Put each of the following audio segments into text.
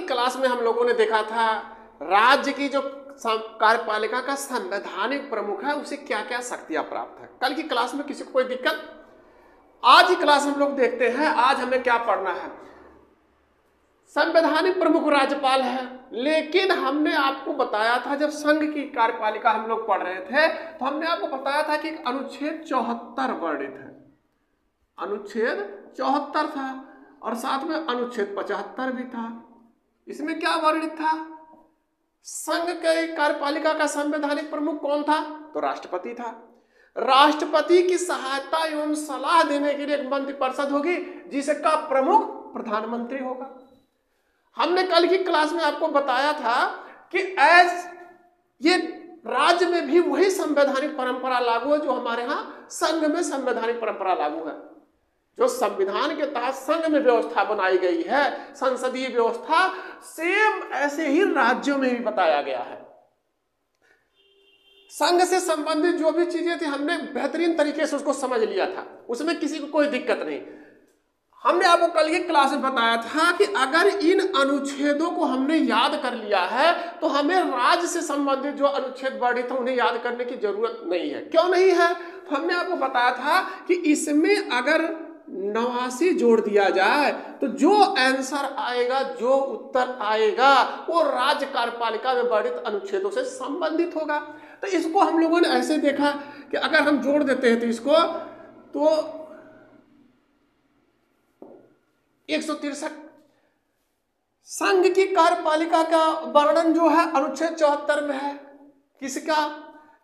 Class में हम लोगों ने देखा था राज्य की जो कार्यपालिका का संवैधानिक प्रमुख है उसे क्या क्या शक्तियां प्राप्त है। कल की क्लास में किसी को कोई दिक्कत? आज की क्लास हम लोग देखते हैं, आज हमें क्या पढ़ना है। संवैधानिक प्रमुख राज्यपाल है, लेकिन हमने आपको बताया था जब संघ की कार्यपालिका हम लोग पढ़ रहे थे तो हमने आपको बताया था कि अनुच्छेद 74 वर्णित है, अनुच्छेद 74 था और साथ में अनुच्छेद 75 भी था। इसमें क्या वर्णित था? संघ के कार्यपालिका का संवैधानिक प्रमुख कौन था? तो राष्ट्रपति था। राष्ट्रपति की सहायता एवं सलाह देने के लिए एक मंत्रिपरिषद होगी जिसका प्रमुख प्रधानमंत्री होगा। हमने कल की क्लास में आपको बताया था कि ये राज्य में भी वही संवैधानिक परंपरा लागू है जो हमारे यहाँ संघ में संवैधानिक परंपरा लागू है। जो संविधान के तहत संघ में व्यवस्था बनाई गई है, संसदीय व्यवस्था, सेम ऐसे ही राज्यों में भी बताया गया है। संघ से संबंधित जो भी चीजें थी हमने बेहतरीन तरीके से उसको समझ लिया था, उसमें किसी को कोई दिक्कत नहीं। हमने आपको कल की क्लास में बताया था कि अगर इन अनुच्छेदों को हमने याद कर लिया है तो हमें राज्य से संबंधित जो अनुच्छेद वर्णित है उन्हें याद करने की जरूरत नहीं है। क्यों नहीं है? तो हमने आपको बताया था कि इसमें अगर 89 जोड़ दिया जाए तो जो आंसर आएगा, जो उत्तर आएगा वो राज्य कार्यपालिका में वर्णित अनुच्छेदों से संबंधित होगा। तो इसको हम लोगों ने ऐसे देखा कि अगर हम जोड़ देते हैं तो इसको तो 163 संघ की कार्यपालिका का वर्णन जो है अनुच्छेद 74 में है। किसका?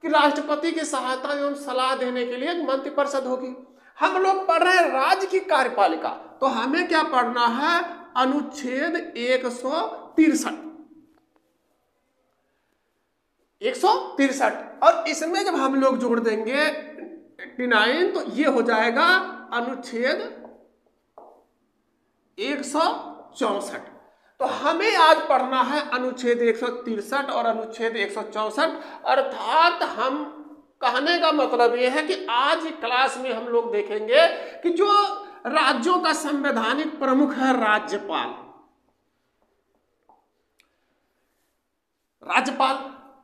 कि राष्ट्रपति की सहायता एवं सलाह देने के लिए एक मंत्रिपरिषद होगी। हम लोग पढ़ रहे हैं राज्य की कार्यपालिका, तो हमें क्या पढ़ना है? अनुच्छेद 163 और इसमें जब हम लोग जोड़ देंगे 89 तो ये हो जाएगा अनुच्छेद 164। तो हमें आज पढ़ना है अनुच्छेद 163 और अनुच्छेद 164। अर्थात हम कहने का मतलब यह है कि आज की क्लास में हम लोग देखेंगे कि जो राज्यों का संवैधानिक प्रमुख है राज्यपाल,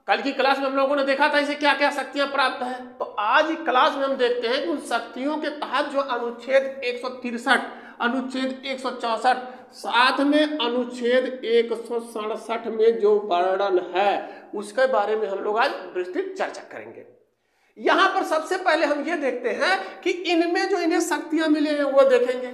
कल की क्लास में हम लोगों ने देखा था इसे क्या क्या शक्तियां प्राप्त है। तो आज की क्लास में हम देखते हैं कि उन शक्तियों के तहत जो अनुच्छेद 163, अनुच्छेद 164, साथ में अनुच्छेद 167 में जो वर्णन है उसके बारे में हम लोग आज विस्तृत चर्चा करेंगे। यहां पर सबसे पहले हम ये देखते हैं कि इनमें जो इन्हें शक्तियां मिली हैं वो देखेंगे।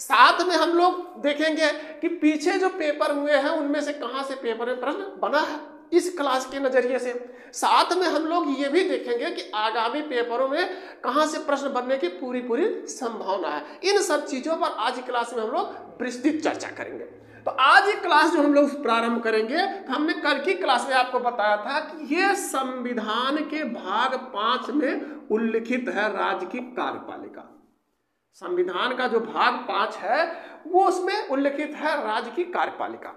साथ में हम लोग देखेंगे कि पीछे जो पेपर हुए हैं उनमें से कहां से पेपर में प्रश्न बना है इस क्लास के नजरिए से। साथ में हम लोग ये भी देखेंगे कि आगामी पेपरों में कहां से प्रश्न बनने की पूरी संभावना है। इन सब चीजों पर आज की क्लास में हम लोग विस्तृत चर्चा करेंगे। तो आज की क्लास जो हम लोग प्रारंभ करेंगे, हमने कल की क्लास में आपको बताया था कि यह संविधान के भाग 5 में उल्लिखित है राज्य की कार्यपालिका। संविधान का जो भाग 5 है वो उसमें उल्लिखित है राज्य की कार्यपालिका।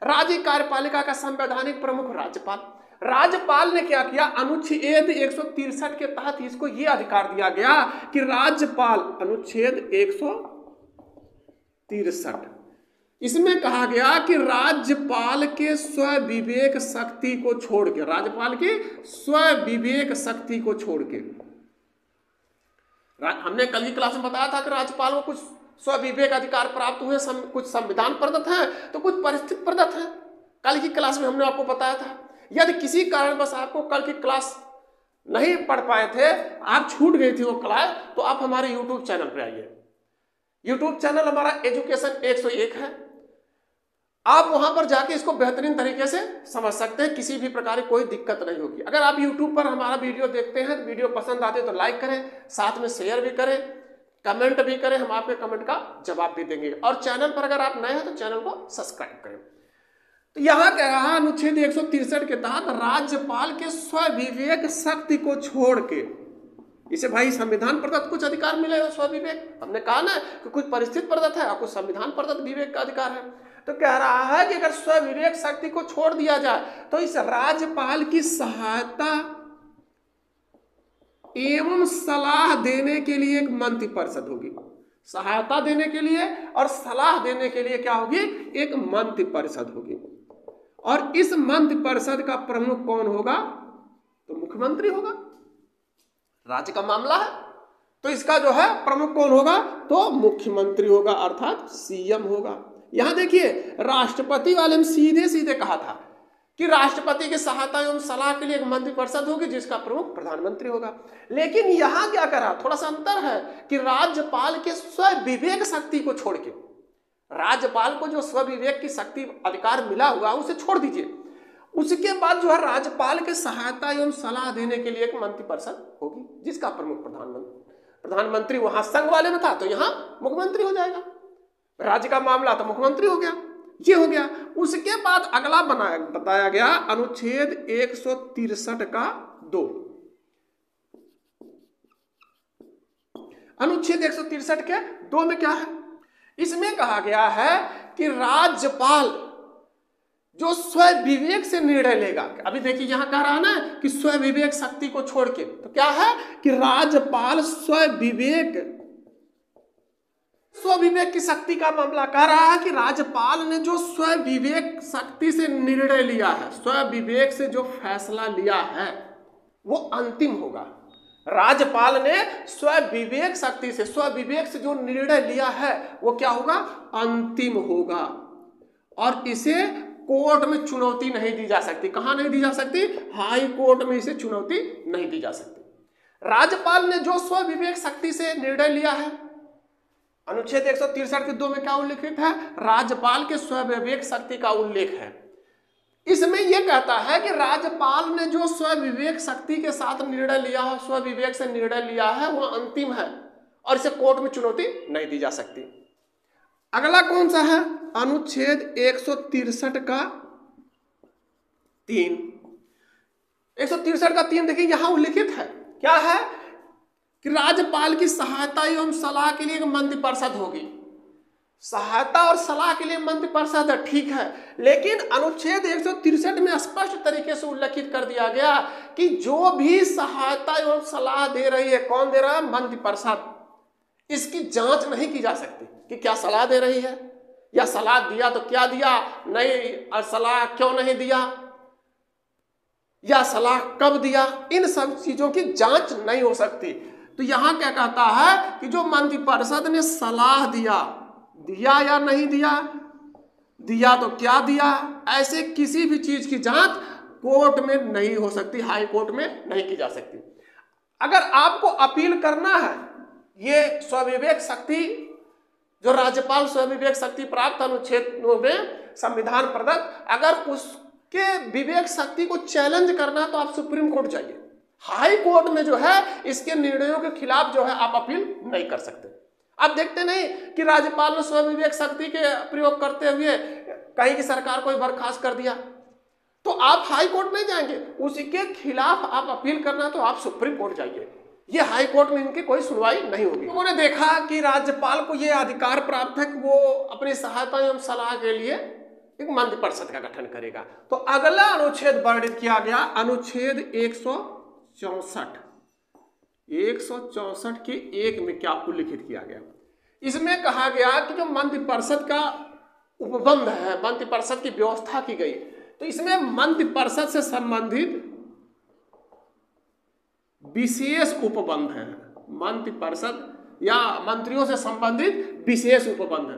राज्य कार्यपालिका का संवैधानिक प्रमुख राज्यपाल। राज्यपाल ने क्या किया? अनुच्छेद 163 के तहत इसको यह अधिकार दिया गया कि राज्यपाल, अनुच्छेद 163, इसमें कहा गया कि राज्यपाल के स्वविवेक शक्ति को छोड़ के, राज्यपाल की स्वविवेक शक्ति को छोड़ के, हमने कल की क्लास में बताया था कि राज्यपाल को कुछ स्वविवेक अधिकार प्राप्त हुए, कुछ संविधान प्रदत्त हैं तो कुछ परिस्थिति प्रदत्त हैं। कल की क्लास में हमने आपको बताया था। यदि किसी कारणवश आपको कल की क्लास नहीं पढ़ पाए थे, आप छूट गई थी वो क्लास, तो आप हमारे यूट्यूब चैनल पर आइए। यूट्यूब चैनल हमारा एजुकेशन 101 है। आप वहां पर जाके इसको बेहतरीन तरीके से समझ सकते हैं, किसी भी प्रकार की कोई दिक्कत नहीं होगी। अगर आप यूट्यूब पर हमारा वीडियो देखते हैं, वीडियो पसंद आते तो लाइक करें, साथ में शेयर भी करें, कमेंट भी करें, हम आपके कमेंट का जवाब भी देंगे। और चैनल पर अगर आप नए हैं तो चैनल को सब्सक्राइब करें। तो यहां कह रहा है अनुच्छेद 163 के तहत राज्यपाल के स्वविवेक शक्ति को छोड़ के, इसे भाई संविधान प्रदत्त कुछ अधिकार मिलेगा स्वविवेक, हमने कहा ना कि कुछ परिस्थिति प्रदत्त है और कुछ संविधान प्रदत्त विवेक का अधिकार है। तो कह रहा है कि अगर स्वविवेक शक्ति को छोड़ दिया जाए तो इस राज्यपाल की सहायता एवं सलाह देने के लिए एक मंत्रिपरिषद होगी। सहायता देने के लिए और सलाह देने के लिए क्या होगी? एक मंत्रिपरिषद होगी। और इस मंत्रिपरिषद का प्रमुख कौन होगा? तो मुख्यमंत्री होगा। राज्य का मामला है तो इसका जो है प्रमुख कौन होगा? तो मुख्यमंत्री होगा, अर्थात सीएम होगा। यहां देखिए राष्ट्रपति वाले में सीधे सीधे कहा था कि राष्ट्रपति की सहायता एवं सलाह के लिए एक मंत्रिपरिषद होगी जिसका प्रमुख प्रधानमंत्री होगा। लेकिन यहां क्या करा, थोड़ा सा अंतर है कि राज्यपाल के स्वविवेक शक्ति को छोड़ के, राज्यपाल को जो स्वविवेक की शक्ति अधिकार मिला हुआ उसे छोड़ दीजिए, उसके बाद जो है राज्यपाल के सहायता एवं सलाह देने के लिए एक मंत्रिपरिषद होगी जिसका प्रमुख प्रधानमंत्री वहां संघ वाले में था तो यहां मुख्यमंत्री हो जाएगा। राज्य का मामला तो मुख्यमंत्री हो गया, ये हो गया। उसके बाद अगला बताया गया अनुच्छेद 163 का 2। अनुच्छेद 163 के 2 में क्या है? इसमें कहा गया है कि राज्यपाल जो स्वविवेक से निर्णय लेगा, अभी देखिए यहां कह रहा है ना कि स्वविवेक शक्ति को छोड़ के, तो क्या है कि राज्यपाल स्वविवेक की शक्ति का मामला कह रहा है कि राज्यपाल ने जो स्वविवेक शक्ति से निर्णय लिया है, स्वविवेक से जो फैसला लिया है वो अंतिम होगा। राज्यपाल ने स्वविवेक शक्ति से, स्वविवेक से जो निर्णय लिया है वो क्या होगा? अंतिम होगा और इसे कोर्ट में चुनौती नहीं दी जा सकती। कहां नहीं दी जा सकती? हाई कोर्ट में इसे चुनौती नहीं दी जा सकती। राज्यपाल ने जो स्वविवेक शक्ति से निर्णय लिया है, अनुच्छेद 163 के 2 में क्या उल्लेखित है? राज्यपाल के स्वविवेक शक्ति का उल्लेख है। इसमें यह कहता है कि राज्यपाल ने जो स्वविवेक शक्ति के साथ निर्णय लिया है, स्वविवेक से निर्णय लिया है, वो अंतिम है और इसे कोर्ट में चुनौती नहीं दी जा सकती। अगला कौन सा है? अनुच्छेद 163 का 3। 163 का 3 देखिए यहां उल्लिखित है, क्या है कि राज्यपाल की सहायता एवं सलाह के लिए एक मंत्रिपरिषद होगी। सहायता और सलाह के लिए मंत्रिपरिषद है, ठीक है, लेकिन अनुच्छेद 163 में स्पष्ट तरीके से उल्लेखित कर दिया गया कि जो भी सहायता एवं सलाह दे रही है, कौन दे रहा है? मंत्रिपरिषद। इसकी जांच नहीं की जा सकती कि क्या सलाह दे रही है, या सलाह दिया तो क्या दिया, नहीं, और सलाह क्यों नहीं दिया, या सलाह कब दिया, इन सब चीजों की जांच नहीं हो सकती। तो यहां क्या कहता है कि जो मंत्रिपरिषद ने सलाह दिया या नहीं दिया तो क्या दिया, ऐसे किसी भी चीज की जांच कोर्ट में नहीं हो सकती, हाई कोर्ट में नहीं की जा सकती। अगर आपको अपील करना है, ये स्वविवेक शक्ति जो राज्यपाल स्वविवेक शक्ति प्राप्त अनुच्छेदों में संविधान प्रदत्त, अगर उसके विवेक शक्ति को चैलेंज करना है तो आप सुप्रीम कोर्ट जाइए। हाई कोर्ट में जो है इसके निर्णयों के खिलाफ जो है आप अपील नहीं कर सकते। आप देखते नहीं कि राज्यपाल ने स्वविवेक शक्ति के प्रयोग करते हुए कहीं की सरकार को बर्खास्त कर दिया, तो आप हाई कोर्ट नहीं जाएंगे, उसी के खिलाफ आप अपील करना तो आप सुप्रीम कोर्ट जाइए। ये हाई कोर्ट में इनकी कोई सुनवाई नहीं होगी। उन्होंने देखा कि राज्यपाल को यह अधिकार प्राप्त है कि वो अपनी सहायता एवं सलाह के लिए एक मंत्रिपरिषद का गठन करेगा। तो अगला अनुच्छेद वर्णित किया गया, अनुच्छेद 164 के 1 में क्या उल्लिखित किया गया? इसमें कहा गया कि जो मंत्रिपरिषद का उपबंध है, मंत्रिपरिषद की व्यवस्था की गई, तो इसमें मंत्रिपरिषद से संबंधित विशेष उपबंध है। मंत्रिपरिषद या मंत्रियों से संबंधित विशेष उपबंध है।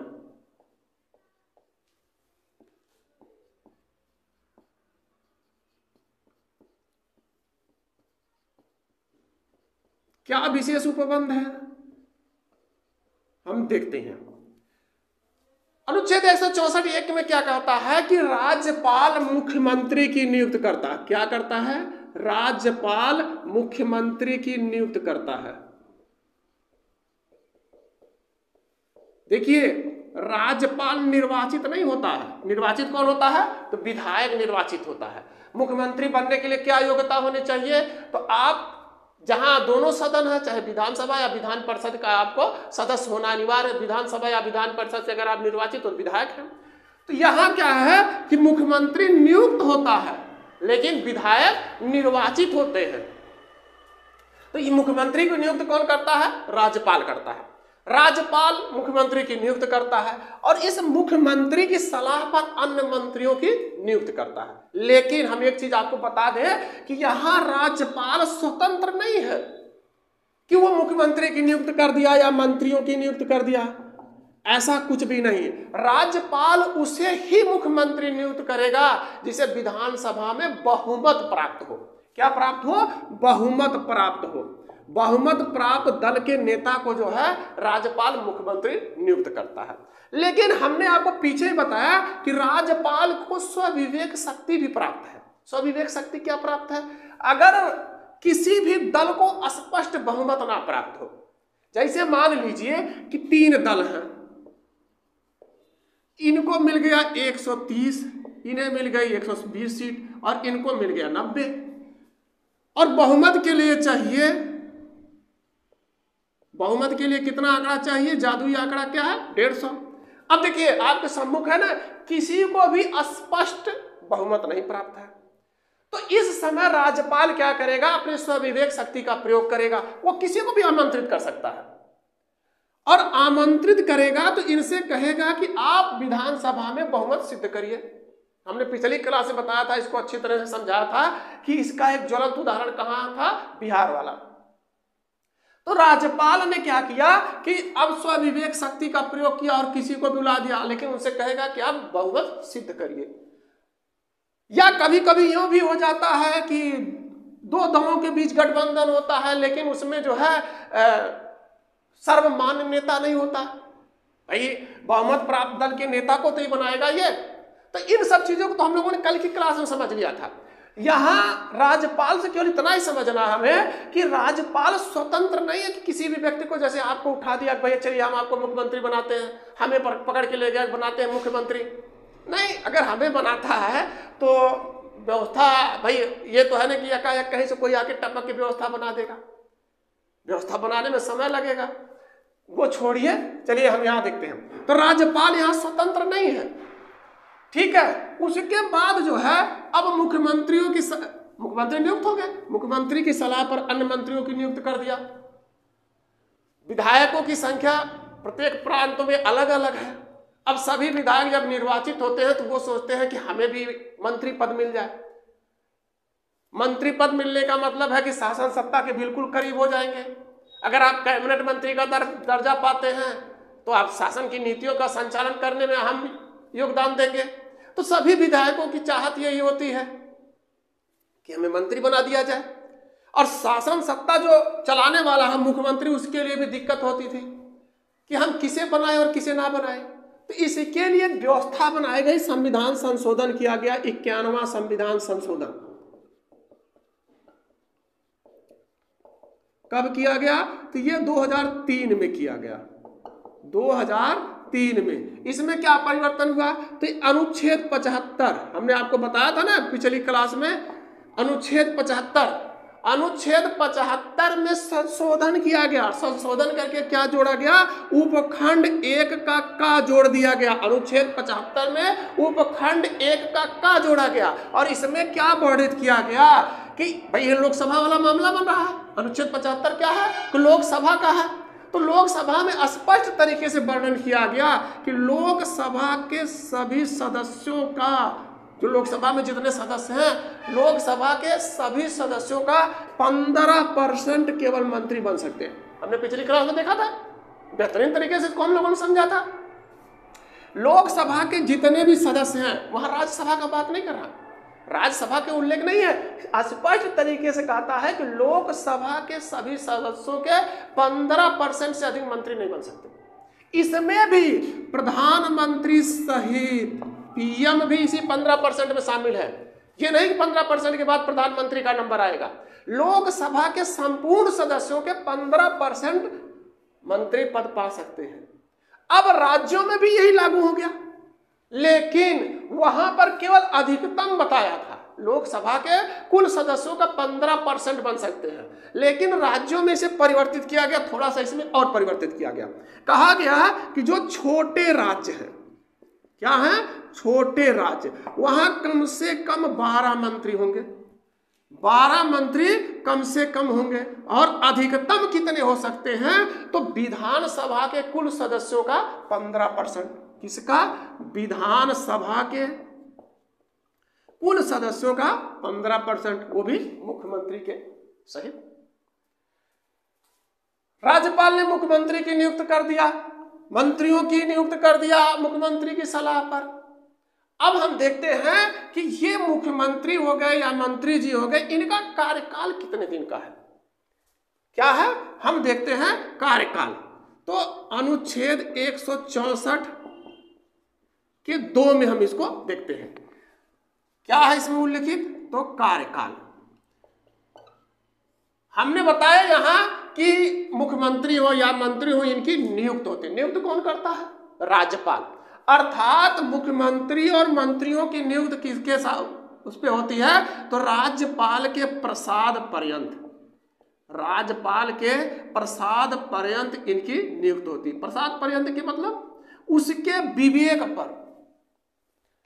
क्या विशेष उपबंध है? हम देखते हैं। अनुच्छेद 164(1) में क्या कहता है कि राज्यपाल मुख्यमंत्री की नियुक्त करता है। क्या करता है? राज्यपाल मुख्यमंत्री की नियुक्त करता है। देखिए राज्यपाल निर्वाचित नहीं होता है। निर्वाचित कौन होता है? तो विधायक निर्वाचित होता है। मुख्यमंत्री बनने के लिए क्या योग्यता होनी चाहिए? तो आप जहां दोनों सदन है, चाहे विधानसभा या विधान परिषद का, आपको सदस्य होना अनिवार्य। विधानसभा या विधान परिषद से अगर आप निर्वाचित हो विधायक हैं। तो यहां क्या है कि मुख्यमंत्री नियुक्त होता है लेकिन विधायक निर्वाचित होते हैं। तो ये मुख्यमंत्री को नियुक्त कौन करता है? राज्यपाल करता है। राज्यपाल मुख्यमंत्री की नियुक्त करता है और इस मुख्यमंत्री की सलाह पर अन्य मंत्रियों की नियुक्त करता है। लेकिन हम एक चीज आपको बता दें कि यहां राज्यपाल स्वतंत्र नहीं है कि वो मुख्यमंत्री की नियुक्त कर दिया या मंत्रियों की नियुक्त कर दिया, ऐसा कुछ भी नहीं। राज्यपाल उसे ही मुख्यमंत्री नियुक्त करेगा जिसे विधानसभा में बहुमत प्राप्त हो। क्या प्राप्त हो? बहुमत प्राप्त हो। बहुमत प्राप्त दल के नेता को जो है राज्यपाल मुख्यमंत्री नियुक्त करता है। लेकिन हमने आपको पीछे ही बताया कि राज्यपाल को स्वविवेक शक्ति भी प्राप्त है। स्वविवेक शक्ति क्या प्राप्त है? अगर किसी भी दल को स्पष्ट बहुमत ना प्राप्त हो, जैसे मान लीजिए कि 3 दल हैं, इनको मिल गया 130, इन्हें मिल गई 120 सीट और इनको मिल गया 90, और बहुमत के लिए चाहिए, बहुमत के लिए कितना आंकड़ा चाहिए? जादुई आंकड़ा क्या है? 150। अब देखिए आपके सम्मुख है ना, किसी को भी स्पष्ट बहुमत नहीं प्राप्त है, तो इस समय राज्यपाल क्या करेगा? अपने स्वविवेक शक्ति का प्रयोग करेगा। वो किसी को भी आमंत्रित कर सकता है और आमंत्रित करेगा तो इनसे कहेगा कि आप विधानसभा में बहुमत सिद्ध करिए। हमने पिछली क्लास में बताया था, इसको अच्छी तरह से समझाया था कि इसका एक ज्वलंत उदाहरण कहां था? बिहार वाला। तो राज्यपाल ने क्या किया कि अब स्वविवेक शक्ति का प्रयोग किया और किसी को बुला दिया, लेकिन उनसे कहेगा कि आप बहुमत सिद्ध करिए। या कभी कभी यूं भी हो जाता है कि 2 दलों के बीच गठबंधन होता है, लेकिन उसमें जो है सर्वमान्य नेता नहीं होता। भाई बहुमत प्राप्त दल के नेता को तो ही बनाएगा ये। तो इन सब चीजों को तो हम लोगों ने कल की क्लास में समझ लिया था। यहां राज्यपाल से केवल इतना ही समझना हमें कि राज्यपाल स्वतंत्र नहीं है कि किसी भी व्यक्ति को, जैसे आपको उठा दिया भैया चलिए हम आपको मुख्यमंत्री बनाते हैं, हमें पकड़ के ले गया बनाते हैं मुख्यमंत्री। नहीं, अगर हमें बनाता है तो व्यवस्था, भाई ये तो है ना कि एकाएक कहीं से कोई आके टपक के व्यवस्था बना देगा। व्यवस्था बनाने में समय लगेगा, वो छोड़िए, चलिए हम यहां देखते हैं। तो राज्यपाल यहां स्वतंत्र नहीं है, ठीक है। उसके बाद जो है अब मुख्यमंत्री नियुक्त हो गए, मुख्यमंत्री की सलाह पर अन्य मंत्रियों की नियुक्त कर दिया। विधायकों की संख्या प्रत्येक प्रांतों में अलग अलग है। अब सभी विधायक जब निर्वाचित होते हैं तो वो सोचते हैं कि हमें भी मंत्री पद मिल जाए। मंत्री पद मिलने का मतलब है कि शासन सत्ता के बिल्कुल करीब हो जाएंगे। अगर आप कैबिनेट मंत्री का दर्जा पाते हैं तो आप शासन की नीतियों का संचालन करने में अहम योगदान देंगे। तो सभी विधायकों की चाहत यही होती है कि हमें मंत्री बना दिया जाए, और शासन सत्ता जो चलाने वाला है मुख्यमंत्री, उसके लिए भी दिक्कत होती थी कि हम किसे बनाए और किसे ना बनाए। तो इसके लिए व्यवस्था बनाई गई, संविधान संशोधन किया गया, 51वां संविधान संशोधन। कब किया गया? तो ये 2003 में किया गया, 2003 में। इसमें क्या परिवर्तन हुआ? तो अनुच्छेद 75, हमने आपको बताया था ना पिछली क्लास में, अनुच्छेद 75 में संशोधन किया गया। संशोधन करके क्या जोड़ा गया? उपखंड 1 का जोड़ दिया गया। अनुच्छेद 75 में उपखंड 1 का जोड़ा गया, और इसमें क्या वर्णित किया गया कि भाई ये लोकसभा वाला मामला बन रहा है। अनुच्छेद 75 क्या है? तो लोकसभा का है। तो लोकसभा में स्पष्ट तरीके से वर्णन किया गया कि लोकसभा के सभी सदस्यों का, जो लोकसभा में जितने सदस्य हैं, लोकसभा के सभी सदस्यों का 15% केवल मंत्री बन सकते हैं। हमने पिछली क्लास में देखा था, बेहतरीन तरीके से इसको हम लोगों ने समझा था। लोकसभा के जितने भी सदस्य हैं, वहां राज्यसभा का बात नहीं कर रहा, राज्यसभा के उल्लेख नहीं है, स्पष्ट तरीके से कहता है कि लोकसभा के सभी सदस्यों के 15% से अधिक मंत्री नहीं बन सकते। इसमें भी प्रधानमंत्री सहित पीएम भी इसी 15% में शामिल है। ये नहीं कि 15% के बाद प्रधानमंत्री का नंबर आएगा। लोकसभा के संपूर्ण सदस्यों के 15% मंत्री पद पा सकते हैं। अब राज्यों में भी यही लागू हो गया, लेकिन वहां पर केवल अधिकतम बताया था। लोकसभा के कुल सदस्यों का 15% बन सकते हैं, लेकिन राज्यों में इसे परिवर्तित किया गया, थोड़ा सा इसमें और परिवर्तित किया गया। कहा गया कि जो छोटे राज्य हैं, क्या है? छोटे राज्य, वहां कम से कम 12 मंत्री होंगे। 12 मंत्री कम से कम होंगे और अधिकतम कितने हो सकते हैं? तो विधानसभा के कुल सदस्यों का 15%। किसका? विधानसभा के कुल सदस्यों का 15%, वो भी मुख्यमंत्री के सहित। राज्यपाल ने मुख्यमंत्री की नियुक्त कर दिया, मंत्रियों की नियुक्त कर दिया मुख्यमंत्री की सलाह पर। अब हम देखते हैं कि ये मुख्यमंत्री हो गए या मंत्री जी हो गए, इनका कार्यकाल कितने दिन का है? क्या है? हम देखते हैं कार्यकाल। तो अनुच्छेद 164 के 2 में हम इसको देखते हैं। क्या है इसमें उल्लिखित? तो कार्यकाल। हमने बताया यहां कि मुख्यमंत्री हो या मंत्री हो, इनकी नियुक्त होती है। नियुक्त कौन करता है? राज्यपाल। अर्थात मुख्यमंत्री और मंत्रियों की नियुक्त किसके साथ उस पे होती है? तो राज्यपाल के प्रसाद पर्यंत, राज्यपाल के प्रसाद पर्यंत इनकी नियुक्त होती है। प्रसाद पर्यंत के मतलब उसके विवेक पर।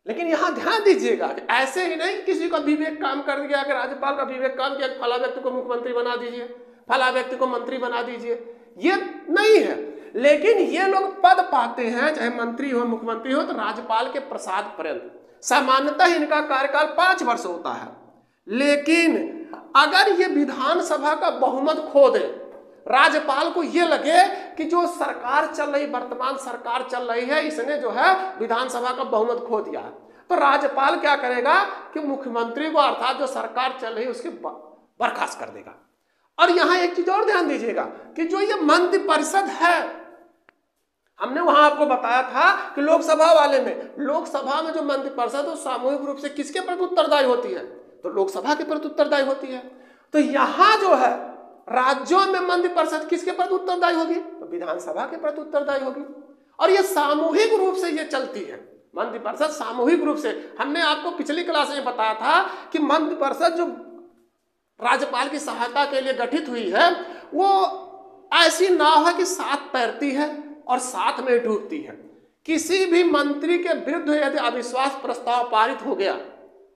लेकिन यहां ध्यान दीजिएगा कि ऐसे ही नहीं किसी का विवेक काम कर दिया कि राज्यपाल का विवेक काम किया, फला व्यक्ति को मुख्यमंत्री बना दीजिए, फला व्यक्ति को मंत्री बना दीजिए, ये नहीं है। लेकिन ये लोग पद पाते हैं, चाहे मंत्री हो मुख्यमंत्री हो, तो राज्यपाल के प्रसाद पर्यंत। सामान्यतः इनका कार्यकाल 5 वर्ष होता है। लेकिन अगर ये विधानसभा का बहुमत खो दे, राज्यपाल को ये लगे कि जो सरकार चल रही, वर्तमान सरकार चल रही है, इसने जो है विधानसभा का बहुमत खो दिया है, तो राज्यपाल क्या करेगा कि मुख्यमंत्री को, अर्थात जो सरकार चल रही है उसके बर्खास्त कर देगा। और यहां एक चीज और ध्यान दीजिएगा कि जो ये मंत्रि परिषद है, हमने वहां आपको बताया था कि लोकसभा वाले में, लोकसभा में जो मंत्रि परिषद वो सामूहिक रूप से किसके प्रति उत्तरदायी होती है? तो लोकसभा के प्रति उत्तरदायी होती है। तो यहां जो है राज्यों में मंत्रि परिषद किसके प्रति उत्तरदायी होगी? तो विधानसभा के प्रति उत्तरदायी होगी। और ये सामूहिक रूप से ये चलती है, मंत्रि परिषद सामूहिक रूप से। हमने आपको पिछली क्लास में बताया था कि मंत्रि परिषद जो राज्यपाल की सहायता के लिए गठित हुई है, वो ऐसी नाव है कि साथ तैरती है और साथ में डूबती है। किसी भी मंत्री के विरुद्ध यदि अविश्वास प्रस्ताव पारित हो गया,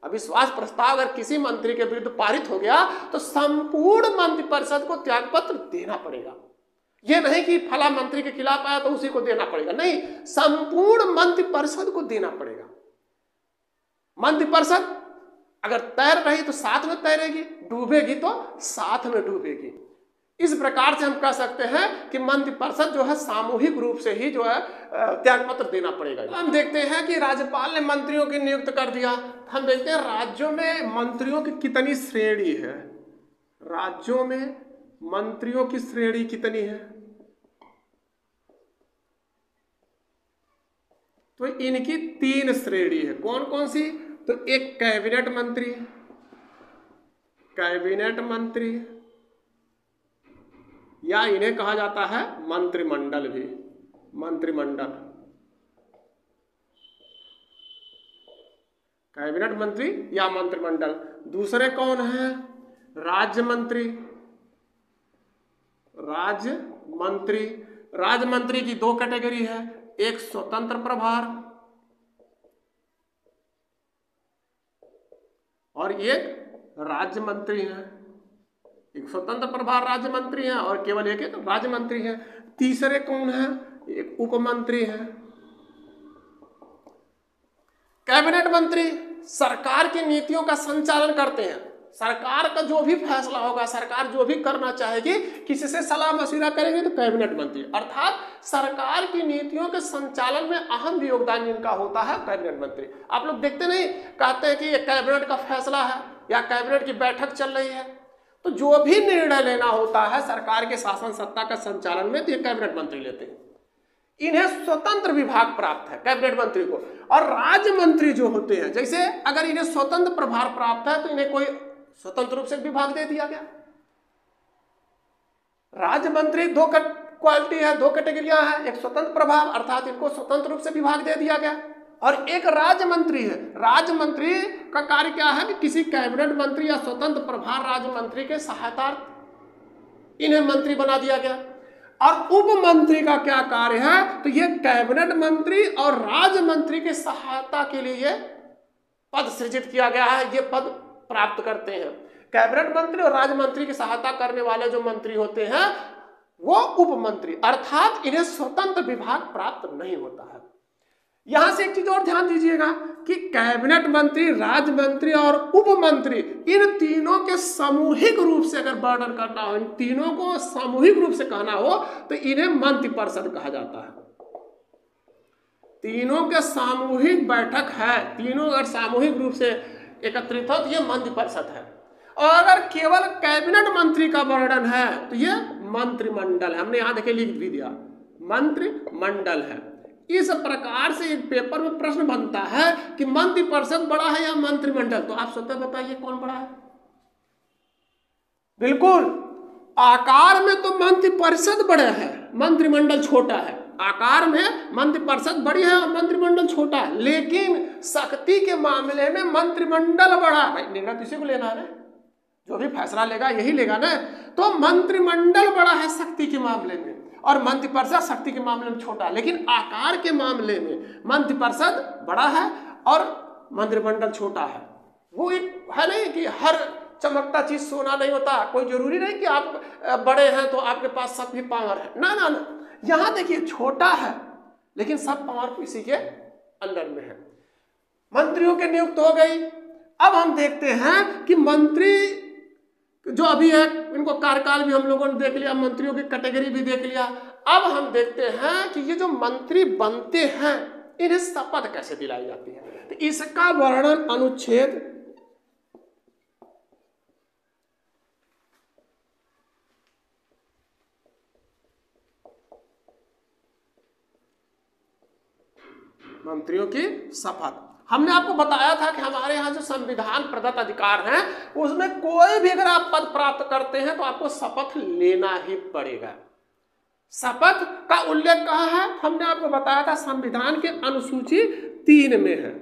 अविश्वास प्रस्ताव अगर किसी मंत्री के विरुद्ध पारित हो गया, तो संपूर्ण मंत्रिपरिषद को त्यागपत्र देना पड़ेगा। यह नहीं कि फला मंत्री के खिलाफ आया तो उसी को देना पड़ेगा, नहीं, संपूर्ण मंत्रिपरिषद को देना पड़ेगा। मंत्रिपरिषद अगर तैर रही तो साथ में तैरेगी, डूबेगी तो साथ में डूबेगी। इस प्रकार से हम कह सकते हैं कि मंत्रिपरिषद जो है सामूहिक रूप से ही जो है त्यागपत्र देना पड़ेगा। हम देखते हैं कि राज्यपाल ने मंत्रियों की नियुक्त कर दिया। हम देखते हैं राज्यों में मंत्रियों की कितनी श्रेणी है, राज्यों में मंत्रियों की श्रेणी कितनी है? तो इनकी 3 श्रेणी है। कौन कौन सी? तो एक कैबिनेट मंत्री, कैबिनेट मंत्री, या इन्हें कहा जाता है मंत्रिमंडल भी, मंत्रिमंडल। कैबिनेट मंत्री या मंत्रिमंडल। दूसरे कौन है? राज्य मंत्री, राज्य मंत्री। राज्य मंत्री की 2 कैटेगरी है, एक स्वतंत्र प्रभार और एक राज्य मंत्री है। एक स्वतंत्र प्रभार राज्य मंत्री है और केवल एक राज्य मंत्री है। तीसरे कौन है? एक उपमंत्री है। कैबिनेट मंत्री सरकार की नीतियों का संचालन करते हैं। सरकार का जो भी फैसला होगा, सरकार जो भी करना चाहेगी, किसी से सलाह मशविरा करेंगे तो कैबिनेट मंत्री, अर्थात सरकार की नीतियों के संचालन में अहम योगदान जिनका होता है कैबिनेट मंत्री। आप लोग देखते नहीं, कहते हैं कि ये कैबिनेट का फैसला है या कैबिनेट की बैठक चल रही है, तो जो भी निर्णय लेना होता है सरकार के शासन सत्ता का संचालन में, तो ये कैबिनेट मंत्री लेते हैं। इन्हें स्वतंत्र विभाग प्राप्त है कैबिनेट मंत्री को। और राज्य मंत्री जो होते हैं, जैसे अगर इन्हें स्वतंत्र प्रभार प्राप्त है तो इन्हें कोई स्वतंत्र रूप से विभाग दे दिया गया। राज्य मंत्री 2 क्वालिटी है, 2 कैटेगरियां हैं। एक स्वतंत्र प्रभाव, अर्थात इनको स्वतंत्र रूप से विभाग दे दिया गया, और एक राज्य मंत्री है। राज्य मंत्री का कार्य क्या है कि किसी कैबिनेट मंत्री या स्वतंत्र प्रभार राज्य मंत्री के सहायतार्थ इन्हें मंत्री बना दिया गया। और उप मंत्री का क्या कार्य है? तो ये कैबिनेट मंत्री और राज्य मंत्री की सहायता के लिए ये पद सृजित किया गया है, ये पद प्राप्त करते हैं। कैबिनेट मंत्री और राज्य मंत्री की सहायता करने वाले जो मंत्री होते हैं वो उप मंत्री, अर्थात इन्हें स्वतंत्र विभाग प्राप्त नहीं होता है। यहां से एक चीज और ध्यान दीजिएगा कि कैबिनेट मंत्री, राज्य मंत्री और उप मंत्री, इन तीनों के सामूहिक रूप से अगर वर्णन करना हो, इन तीनों को सामूहिक रूप से कहना हो तो इन्हें मंत्रिपरिषद कहा जाता है। तीनों के सामूहिक बैठक है, तीनों अगर सामूहिक रूप से एकत्रित हो तो ये मंत्रिपरिषद है। और अगर केवल कैबिनेट मंत्री का वर्णन है तो ये मंत्रिमंडल है। हमने यहां देखे लिख भी दिया, मंत्रिमंडल है। इस प्रकार से एक पेपर में प्रश्न बनता है कि मंत्रिपरिषद बड़ा है या मंत्रिमंडल, तो आप स्वतः बताइए कौन बड़ा है। बिल्कुल, आकार में तो मंत्रिपरिषद बड़े है, मंत्रिमंडल छोटा है। आकार में मंत्रिपरिषद बड़ी है और मंत्रिमंडल छोटा है, लेकिन शक्ति के मामले में मंत्रिमंडल बड़ा है। भाई निर्णय तो इसी को लेना है ना, जो भी फैसला लेगा यही लेगा ना। तो मंत्रिमंडल बड़ा है शक्ति के मामले में और मंत्रिपरिषद शक्ति के मामले में छोटा है, लेकिन आकार के मामले में मंत्रिपरिषद बड़ा है और मंत्रिमंडल छोटा है। वो एक है नहीं कि हर चमकता चीज सोना नहीं होता, कोई जरूरी नहीं कि आप बड़े हैं तो आपके पास सब भी पावर है, ना ना ना। यहां देखिए छोटा है लेकिन सब पावर इसी के अंदर में है। मंत्रियों के नियुक्त हो गई। अब हम देखते हैं कि मंत्री जो अभी है इनको कार्यकाल भी हम लोगों ने देख लिया, मंत्रियों की कैटेगरी भी देख लिया। अब हम देखते हैं कि ये जो मंत्री बनते हैं इन्हें शपथ कैसे दिलाई जाती है, तो इसका वर्णन अनुच्छेद मंत्रियों की शपथ। हमने आपको बताया था कि हमारे यहाँ जो संविधान प्रदत्त अधिकार हैं उसमें कोई भी अगर आप पद प्राप्त करते हैं तो आपको शपथ लेना ही पड़ेगा। शपथ का उल्लेख कहाँ है, हमने आपको बताया था संविधान के अनुसूची 3 में है,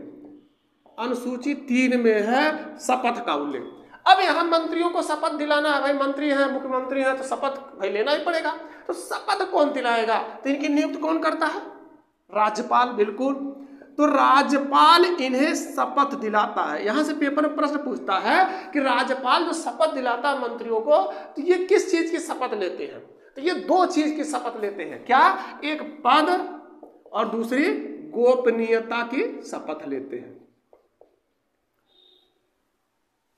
अनुसूची 3 में है शपथ का उल्लेख। अब यहाँ मंत्रियों को शपथ दिलाना है, भाई मंत्री हैं, मुख्यमंत्री हैं, तो शपथ भाई लेना ही पड़ेगा। तो शपथ कौन दिलाएगा, तो इनकी नियुक्त कौन करता है, राज्यपाल। बिल्कुल, तो राज्यपाल इन्हें शपथ दिलाता है। यहां से पेपर में प्रश्न पूछता है कि राज्यपाल जो शपथ दिलाता है मंत्रियों को, तो ये किस चीज की शपथ लेते हैं, तो ये 2 चीज की शपथ लेते हैं। क्या, एक पद और दूसरी गोपनीयता की शपथ लेते हैं।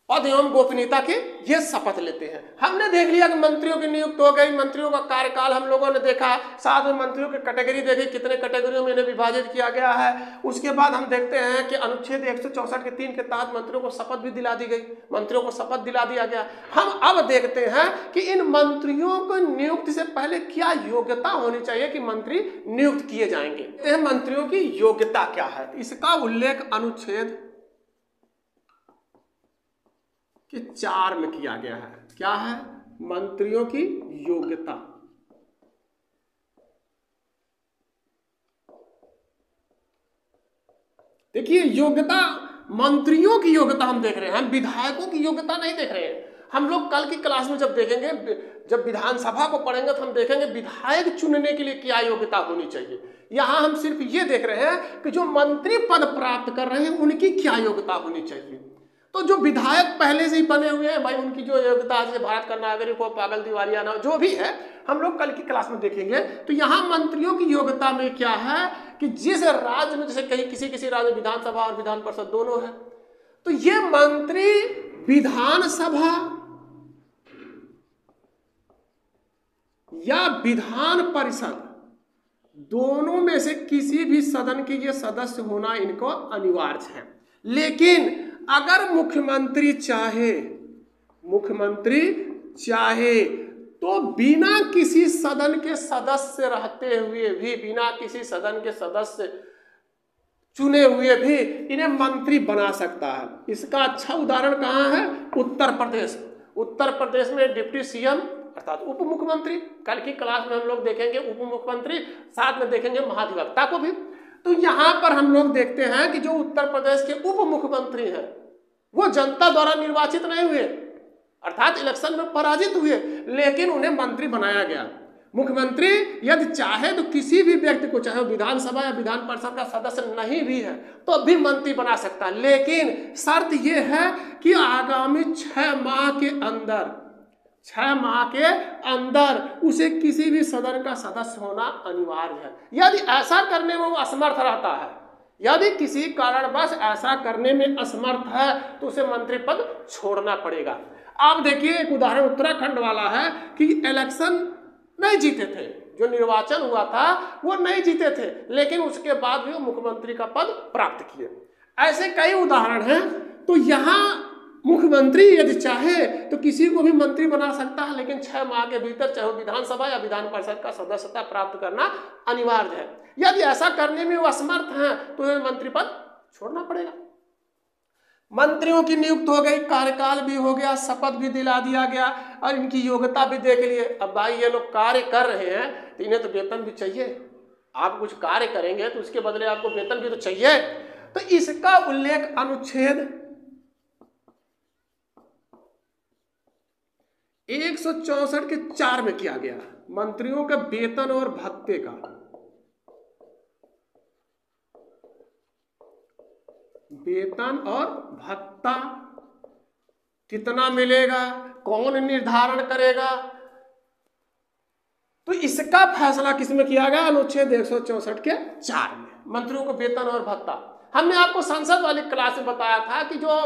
पद एवं गोपनीयता की ये शपथ लेते हैं। हमने देख लिया कि मंत्रियों की नियुक्त हो गई, मंत्रियों का कार्यकाल हम लोगों ने देखा, साथ में मंत्रियों की कैटेगरी देखी, कितने कैटेगरियों में इन्हें विभाजित किया गया है। उसके बाद हम देखते हैं कि अनुच्छेद 164 के 3 के तहत मंत्रियों को शपथ भी दिला दी गई, मंत्रियों को शपथ दिला दिया गया। हम अब देखते हैं कि इन मंत्रियों को नियुक्ति से पहले क्या योग्यता होनी चाहिए कि मंत्री नियुक्त किए जाएंगे। मंत्रियों की योग्यता क्या है, इसका उल्लेख अनुच्छेद कि 4 में किया गया है। क्या है, मंत्रियों की योग्यता। देखिए योग्यता, मंत्रियों की योग्यता हम देख रहे हैं, हम विधायकों की योग्यता नहीं देख रहे हैं। हम लोग कल की क्लास में जब देखेंगे, जब विधानसभा को पढ़ेंगे तो हम देखेंगे विधायक चुनने के लिए क्या योग्यता होनी चाहिए। यहां हम सिर्फ ये देख रहे हैं कि जो मंत्री पद प्राप्त कर रहे हैं उनकी क्या योग्यता होनी चाहिए। तो जो विधायक पहले से ही बने हुए हैं भाई, उनकी जो योग्यता है, भारत का नागरिक हो, पागल दीवारियाना हो, जो भी है, हम लोग कल की क्लास में देखेंगे। तो यहाँ मंत्रियों की योग्यता में क्या है कि जिस राज्य में, जैसे कहीं किसी राज्य में विधानसभा और विधान परिषद दोनों है, तो ये मंत्री विधानसभा या विधान परिषद दोनों में से किसी भी सदन के ये सदस्य होना इनको अनिवार्य है। लेकिन अगर मुख्यमंत्री चाहे तो बिना किसी सदन के सदस्य रहते हुए भी, बिना किसी सदन के सदस्य चुने हुए भी इन्हें मंत्री बना सकता है। इसका अच्छा उदाहरण कहाँ है, उत्तर प्रदेश। उत्तर प्रदेश में डिप्टी सीएम अर्थात उप मुख्यमंत्री, कल की क्लास में हम लोग देखेंगे उप मुख्यमंत्री, साथ में देखेंगे महाधिवक्ता को भी। तो यहां पर हम लोग देखते हैं कि जो उत्तर प्रदेश के उप मुख्यमंत्री हैं वो जनता द्वारा निर्वाचित नहीं हुए, अर्थात इलेक्शन में पराजित हुए, लेकिन उन्हें मंत्री बनाया गया। मुख्यमंत्री यदि चाहे तो किसी भी व्यक्ति को, चाहे वो विधानसभा या विधान परिषद का सदस्य नहीं भी है तो भी मंत्री बना सकता है, लेकिन शर्त यह है कि आगामी 6 माह के अंदर, 6 माह के अंदर उसे किसी भी सदन का सदस्य होना अनिवार्य है। यदि ऐसा करने में वो असमर्थ रहता है, यदि किसी कारणवश ऐसा करने में असमर्थ है तो उसे मंत्री पद छोड़ना पड़ेगा। आप देखिए एक उदाहरण उत्तराखंड वाला है कि इलेक्शन नहीं जीते थे, जो निर्वाचन हुआ था वो नहीं जीते थे, लेकिन उसके बाद भी वो मुख्यमंत्री का पद प्राप्त किए। ऐसे कई उदाहरण हैं। तो यहाँ मुख्यमंत्री यदि चाहे तो किसी को भी मंत्री बना सकता है, लेकिन 6 माह के भीतर चाहे विधानसभा या विधान परिषद का सदस्यता प्राप्त करना अनिवार्य है। यदि ऐसा करने में वो असमर्थ हैं तो उन्हें मंत्री पद छोड़ना पड़ेगा। मंत्रियों की नियुक्त हो गई, कार्यकाल भी हो गया, शपथ भी दिला दिया गया और इनकी योग्यता भी देख लिए। अब भाई ये लोग कार्य कर रहे हैं तो इन्हें तो वेतन भी चाहिए। आप कुछ कार्य करेंगे तो उसके बदले आपको वेतन भी तो चाहिए। तो इसका उल्लेख अनुच्छेद 164 के 4 में किया गया। मंत्रियों के वेतन और भत्ते का, वेतन और भत्ता कितना मिलेगा, कौन निर्धारण करेगा, तो इसका फैसला किसमें किया गया? अनुच्छेद 164 के 4 में। मंत्रियों को वेतन और भत्ता, हमने आपको संसद वाली क्लास में बताया था कि जो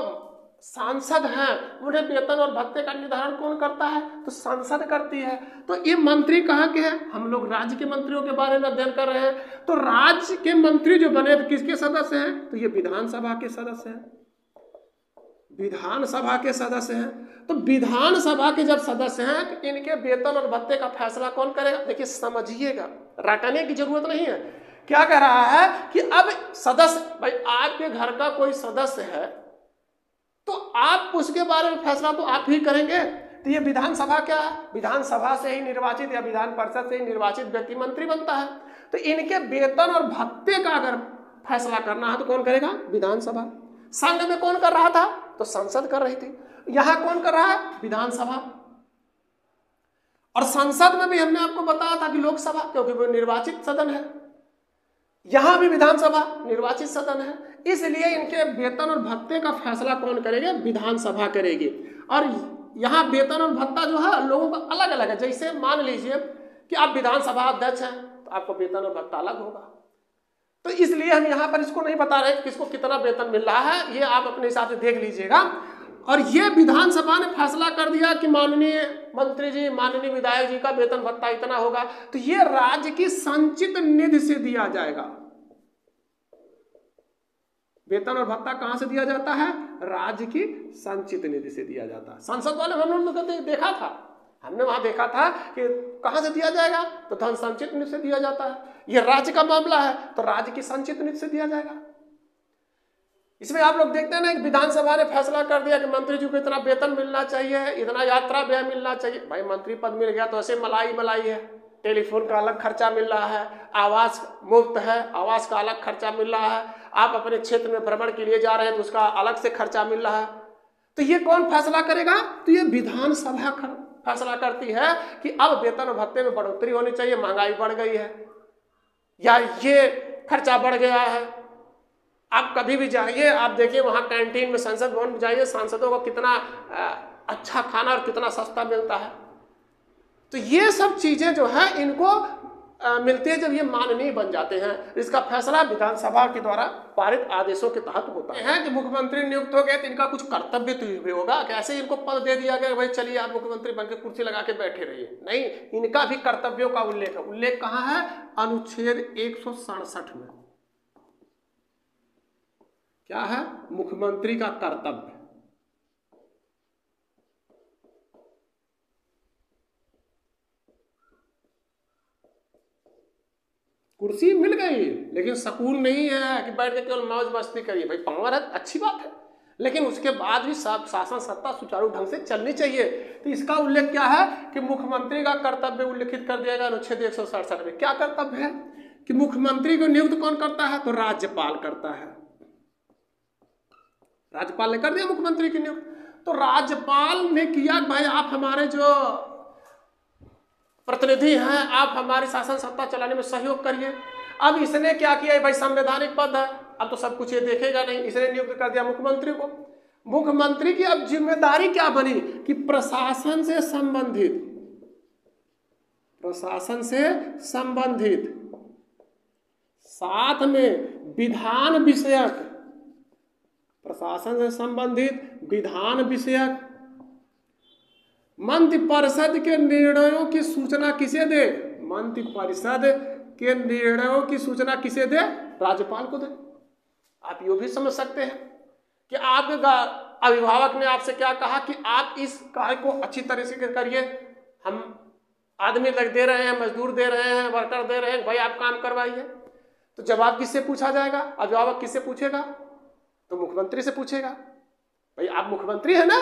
सांसद हैं उन्हें वेतन और भत्ते का निर्धारण कौन करता है? तो संसद करती है। तो ये मंत्री कहाँ के हैं? हम लोग राज्य के मंत्रियों के बारे में अध्ययन कर रहे हैं। तो राज्य के मंत्री जो बने तो किसके सदस्य हैं? तो ये विधानसभा के सदस्य हैं, विधानसभा के सदस्य हैं। तो विधानसभा के जब सदस्य हैं तो इनके वेतन और भत्ते का फैसला कौन करेगा? देखिए समझिएगा, रटने की जरूरत नहीं है। क्या कह रहा है कि अब सदस्य, भाई आपके घर का कोई सदस्य है तो आप उसके बारे में फैसला तो आप ही करेंगे। तो ये विधानसभा क्या है? विधानसभा से ही निर्वाचित या विधान परिषद से ही निर्वाचित व्यक्ति मंत्री बनता है। तो इनके वेतन और भत्ते का अगर फैसला करना है तो कौन करेगा? विधानसभा। संघ में कौन कर रहा था? तो संसद कर रही थी। यहां कौन कर रहा है? विधानसभा। और संसद में भी हमने आपको बताया था कि लोकसभा, क्योंकि वो निर्वाचित सदन है। यहां भी विधानसभा निर्वाचित सदन है, इसलिए इनके वेतन और भत्ते का फैसला कौन करेगा? विधानसभा करेगी। और यहाँ वेतन और भत्ता जो है लोगों का अलग अलग है। जैसे मान लीजिए कि आप विधानसभा अध्यक्ष हैं तो आपको वेतन और भत्ता अलग होगा। तो इसलिए हम यहाँ पर इसको नहीं बता रहे कि किसको कितना वेतन मिल रहा है, ये आप अपने हिसाब से देख लीजिएगा। और ये विधानसभा ने फैसला कर दिया कि माननीय मंत्री जी, माननीय विधायक जी का वेतन भत्ता इतना होगा, तो ये राज्य की संचित निधि से दिया जाएगा। वेतन और भत्ता कहां से दिया जाता है? राज्य की संचित निधि से दिया जाता है। संसद वाले हमने देखा था, हमने वहां देखा था कि कहां से दिया जाएगा, तो धन संचित निधि से दिया जाता है। यह राज्य का मामला है तो राज्य की संचित निधि से दिया जाएगा। इसमें आप लोग देखते हैं ना, विधानसभा ने फैसला कर दिया कि मंत्री जी को इतना वेतन मिलना चाहिए, इतना यात्रा व्यय मिलना चाहिए। भाई मंत्री पद मिल गया तो ऐसे मलाई मलाई है। टेलीफोन का अलग खर्चा मिल रहा है, आवास मुफ्त है, आवास का अलग खर्चा मिल रहा है, आप अपने क्षेत्र में भ्रमण के लिए जा रहे हैं तो उसका अलग से खर्चा मिल रहा है। तो ये कौन फैसला करेगा? तो ये विधानसभा फैसला करती है कि अब वेतन और भत्ते में बढ़ोतरी होनी चाहिए, महंगाई बढ़ गई है या ये खर्चा बढ़ गया है। आप कभी भी जाइए, आप देखिए वहाँ कैंटीन में, संसद भवन में जाइए, सांसदों को कितना अच्छा खाना और कितना सस्ता मिलता है। तो ये सब चीजें जो है इनको मिलती है जब ये माननीय बन जाते हैं। इसका फैसला विधानसभा के द्वारा पारित आदेशों के तहत होता है। कि मुख्यमंत्री नियुक्त हो गए तो इनका कुछ कर्तव्य तो भी होगा, कैसे इनको पद दे दिया गया भाई चलिए आप मुख्यमंत्री बनकर कुर्सी लगा के बैठे रहिए? नहीं, इनका भी कर्तव्यों का उल्लेख है। उल्लेख कहाँ है? अनुच्छेद 167 में। क्या है? मुख्यमंत्री का कर्तव्य। कुर्सी मिल गई लेकिन सुकून नहीं है कि बैठ के केवल मौज मस्ती करिए। भाई पावर है, अच्छी बात है, लेकिन उसके बाद भी शासन सत्ता सुचारू ढंग से चलनी चाहिए। तो इसका उल्लेख क्या है कि मुख्यमंत्री का कर्तव्य उल्लेखित कर दिया गया अनुच्छेद 167 में। क्या कर्तव्य है कि मुख्यमंत्री को नियुक्त कौन करता है? तो राज्यपाल करता है। राज्यपाल ने कर दिया मुख्यमंत्री की नियुक्त। तो राज्यपाल ने किया, भाई आप हमारे जो प्रतिनिधि हैं, आप हमारी शासन सत्ता चलाने में सहयोग करिए। अब इसने क्या किया भाई, संवैधानिक पद है, अब तो सब कुछ ये देखेगा नहीं, इसने नियुक्त कर दिया मुख्यमंत्री को। मुख्यमंत्री की अब जिम्मेदारी क्या बनी कि प्रशासन से संबंधित साथ में विधान विषयक, प्रशासन से संबंधित विधान विषयक मंत्रिपरिषद के निर्णयों की सूचना किसे दे, मंत्रिपरिषद के निर्णयों की सूचना किसे दे, राज्यपाल को दे। आप ये भी समझ सकते हैं कि आपके अभिभावक ने आपसे क्या कहा कि आप इस कार्य को अच्छी तरह से करिए, हम आदमी लग दे रहे हैं, मजदूर दे रहे हैं, वर्कर दे रहे हैं, भाई आप काम करवाइए। तो जवाब किससे पूछा जाएगा, अभिभावक किससे पूछेगा, तो मुख्यमंत्री से पूछेगा। भाई आप मुख्यमंत्री है ना,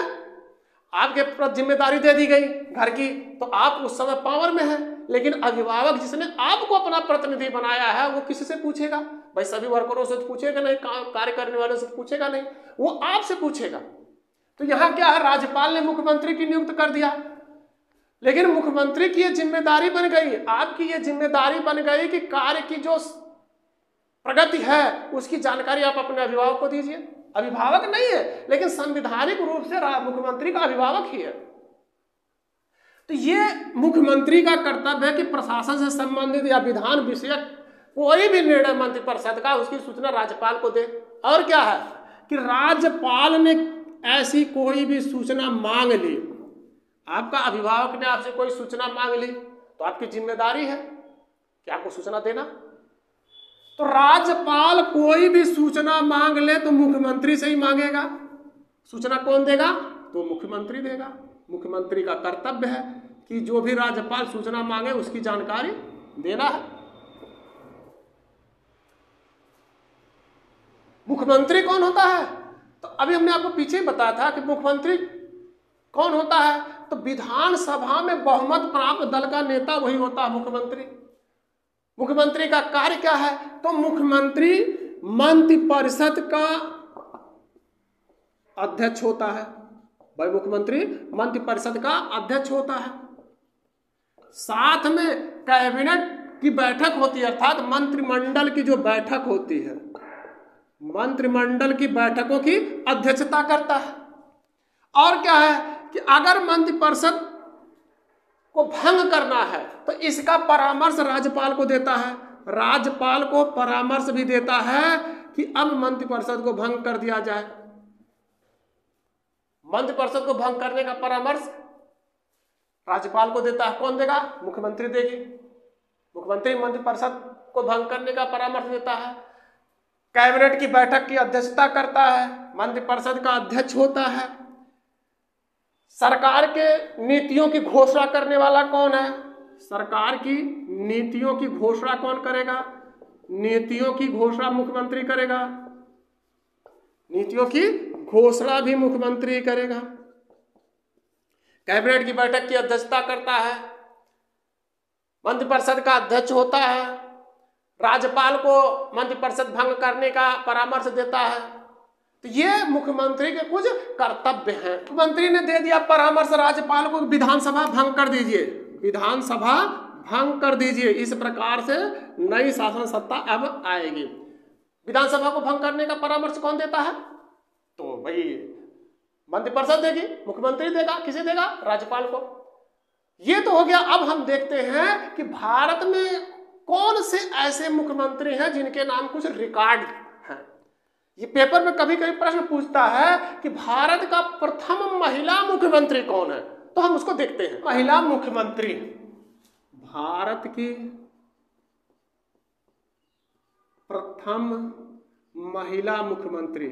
आपके ऊपर जिम्मेदारी दे दी गई घर की, तो आप उस समय पावर में हैं। लेकिन अभिभावक जिसने आपको अपना प्रतिनिधि बनाया है वो किससे पूछेगा, भाई सभी वर्करों से पूछेगा नहीं, कार्य करने वालों से पूछेगा नहीं, वो आपसे पूछेगा। तो यहाँ क्या है, राज्यपाल ने मुख्यमंत्री की नियुक्त कर दिया, लेकिन मुख्यमंत्री की ये जिम्मेदारी बन गई, आपकी ये जिम्मेदारी बन गई कि कार्य की जो प्रगति है उसकी जानकारी आप अपने अभिभावक को दीजिए। अभिभावक नहीं है, लेकिन संवैधानिक रूप से मुख्यमंत्री का अभिभावक ही है। तो ये मुख्यमंत्री का कर्तव्य है कि प्रशासन से संबंधित या विधान विषयक कोई भी निर्णय मंत्रिपरिषद का, उसकी सूचना राज्यपाल को दे। और क्या है कि राज्यपाल ने ऐसी कोई भी सूचना मांग ली, आपका अभिभावक ने आपसे कोई सूचना मांग ली, तो आपकी जिम्मेदारी है कि आपको सूचना देना। तो राज्यपाल कोई भी सूचना मांग ले तो मुख्यमंत्री से ही मांगेगा। सूचना कौन देगा, तो मुख्यमंत्री देगा। मुख्यमंत्री का कर्तव्य है कि जो भी राज्यपाल सूचना मांगे उसकी जानकारी देना है। मुख्यमंत्री कौन होता है, तो अभी हमने आपको पीछे बताया था कि मुख्यमंत्री कौन होता है, तो विधानसभा में बहुमत प्राप्त दल का नेता वही होता है मुख्यमंत्री। मुख्यमंत्री का कार्य क्या है, तो मुख्यमंत्री मंत्रिपरिषद का अध्यक्ष होता है। भाई मुख्यमंत्री मंत्रिपरिषद का अध्यक्ष होता है, साथ में कैबिनेट की बैठक होती है, अर्थात मंत्रिमंडल की जो बैठक होती है, मंत्रिमंडल की बैठकों की अध्यक्षता करता है। और क्या है कि अगर मंत्रिपरिषद को भंग करना है तो इसका परामर्श राज्यपाल को देता है। राज्यपाल को परामर्श भी देता है कि अब मंत्रिपरिषद को भंग कर दिया जाए। मंत्रिपरिषद को भंग करने का परामर्श राज्यपाल को देता है। कौन देगा, मुख्यमंत्री देगी। मुख्यमंत्री मंत्रिपरिषद को भंग करने का परामर्श देता है, कैबिनेट की बैठक की अध्यक्षता करता है, मंत्रिपरिषद का अध्यक्ष होता है। सरकार के नीतियों की घोषणा करने वाला कौन है, सरकार की नीतियों की घोषणा कौन करेगा, नीतियों की घोषणा मुख्यमंत्री करेगा। नीतियों की घोषणा भी मुख्यमंत्री करेगा। कैबिनेट की बैठक की अध्यक्षता करता है, मंत्रिपरिषद का अध्यक्ष होता है, राज्यपाल को मंत्रिपरिषद भंग करने का परामर्श देता है। तो ये मुख्यमंत्री के कुछ कर्तव्य हैं। मुख्यमंत्री ने दे दिया परामर्श राज्यपाल को, विधानसभा भंग कर दीजिए, विधानसभा भंग कर दीजिए। इस प्रकार से नई शासन सत्ता अब आएगी। विधानसभा को भंग करने का परामर्श कौन देता है, तो भाई मंत्रिपरिषद देगी, मुख्यमंत्री देगा। किसे देगा, राज्यपाल को। ये तो हो गया। अब हम देखते हैं कि भारत में कौन से ऐसे मुख्यमंत्री हैं जिनके नाम कुछ रिकॉर्ड हैं। ये पेपर में कभी कभी प्रश्न पूछता है कि भारत का प्रथम महिला मुख्यमंत्री कौन है, तो हम उसको देखते हैं। महिला मुख्यमंत्री, भारत की प्रथम महिला मुख्यमंत्री,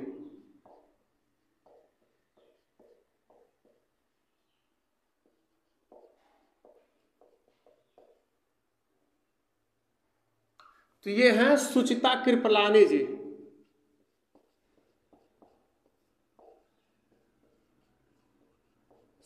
तो ये हैं सुचिता कृपलानी जी।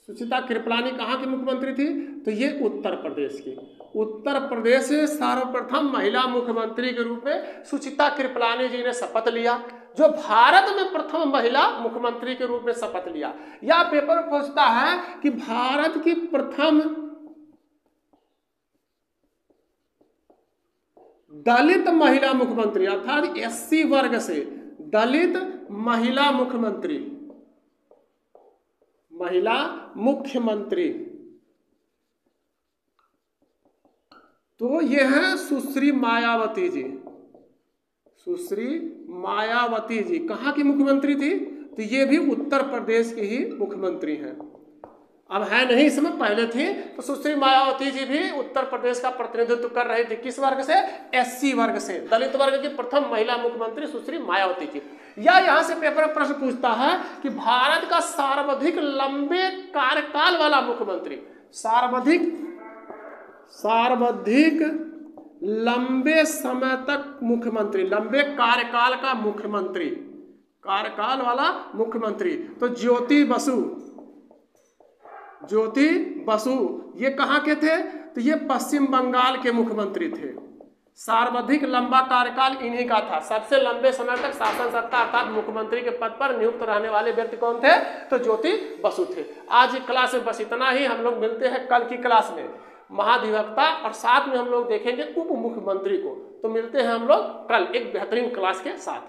सुचिता कृपलानी कहाँ की मुख्यमंत्री थी, तो ये उत्तर प्रदेश की। उत्तर प्रदेश से सर्वप्रथम महिला मुख्यमंत्री के रूप में सुचिता कृपलानी जी ने शपथ लिया, जो भारत में प्रथम महिला मुख्यमंत्री के रूप में शपथ लिया। या पेपर में पूछता है कि भारत की प्रथम दलित महिला मुख्यमंत्री अर्थात एससी वर्ग से दलित महिला मुख्यमंत्री, महिला मुख्यमंत्री, तो ये है सुश्री मायावती जी। सुश्री मायावती जी कहाँ की मुख्यमंत्री थी? तो ये भी उत्तर प्रदेश की ही मुख्यमंत्री हैं। अब है नहीं इसमें, पहले थी। तो सुश्री मायावती जी भी उत्तर प्रदेश का प्रतिनिधित्व कर रही थी। किस वर्ग से? एससी वर्ग से। दलित वर्ग की प्रथम महिला मुख्यमंत्री सुश्री मायावती जी। या यहाँ से पेपर में प्रश्न पूछता है कि भारत का सर्वाधिक लंबे कार्यकाल वाला मुख्यमंत्री, सर्वाधिक लंबे समय तक मुख्यमंत्री, लंबे कार्यकाल का मुख्यमंत्री, कार्यकाल वाला मुख्यमंत्री, तो ज्योति बसु ये कहाँ के थे? तो ये पश्चिम बंगाल के मुख्यमंत्री थे। सर्वाधिक लंबा कार्यकाल इन्हीं का था। सबसे लंबे समय तक शासन सत्ता अर्थात मुख्यमंत्री के पद पर नियुक्त रहने वाले व्यक्ति कौन थे? तो ज्योति बसु थे। आज की क्लास में बस इतना ही। हम लोग मिलते हैं कल की क्लास में महाधिवक्ता, और साथ में हम लोग देखेंगे उप मुख्यमंत्री को। तो मिलते हैं हम लोग कल एक बेहतरीन क्लास के साथ।